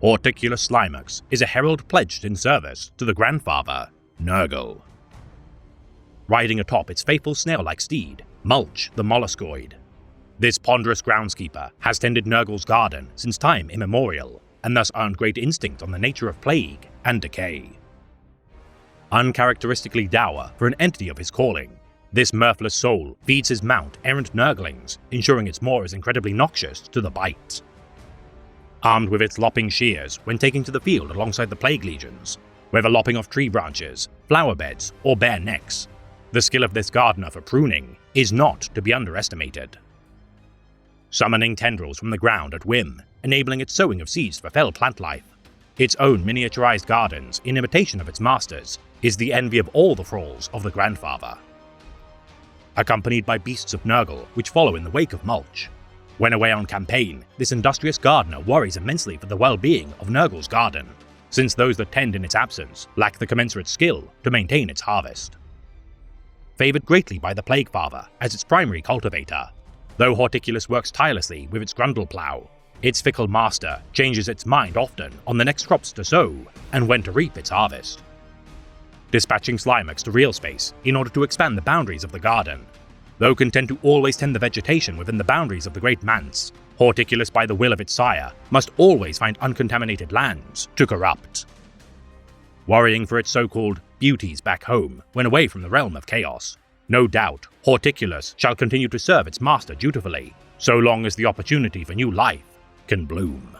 Horticulus Slimax is a herald pledged in service to the grandfather, Nurgle. Riding atop its faithful snail-like steed, Mulch the Molluscoid. This ponderous groundskeeper has tended Nurgle's garden since time immemorial, and thus earned great instinct on the nature of plague and decay. Uncharacteristically dour for an entity of his calling, this mirthless soul feeds his mount errant Nurglings, ensuring its maw is incredibly noxious to the bite. Armed with its lopping shears when taking to the field alongside the plague legions, whether lopping off tree branches, flower beds, or bare necks, the skill of this gardener for pruning is not to be underestimated. Summoning tendrils from the ground at whim, enabling its sowing of seeds for fell plant life, its own miniaturized gardens in imitation of its masters, is the envy of all the thralls of the grandfather. Accompanied by beasts of Nurgle which follow in the wake of Mulch. When away on campaign, this industrious gardener worries immensely for the well-being of Nurgle's garden, since those that tend in its absence lack the commensurate skill to maintain its harvest. Favoured greatly by the Plague Father as its primary cultivator, though Horticulus works tirelessly with its grundle plough, its fickle master changes its mind often on the next crops to sow and when to reap its harvest. Dispatching Slimax to real space in order to expand the boundaries of the garden, though content to always tend the vegetation within the boundaries of the Great Manse, Horticulus by the will of its sire must always find uncontaminated lands to corrupt. Worrying for its so-called beauties back home when away from the realm of chaos, no doubt Horticulus shall continue to serve its master dutifully, so long as the opportunity for new life can bloom.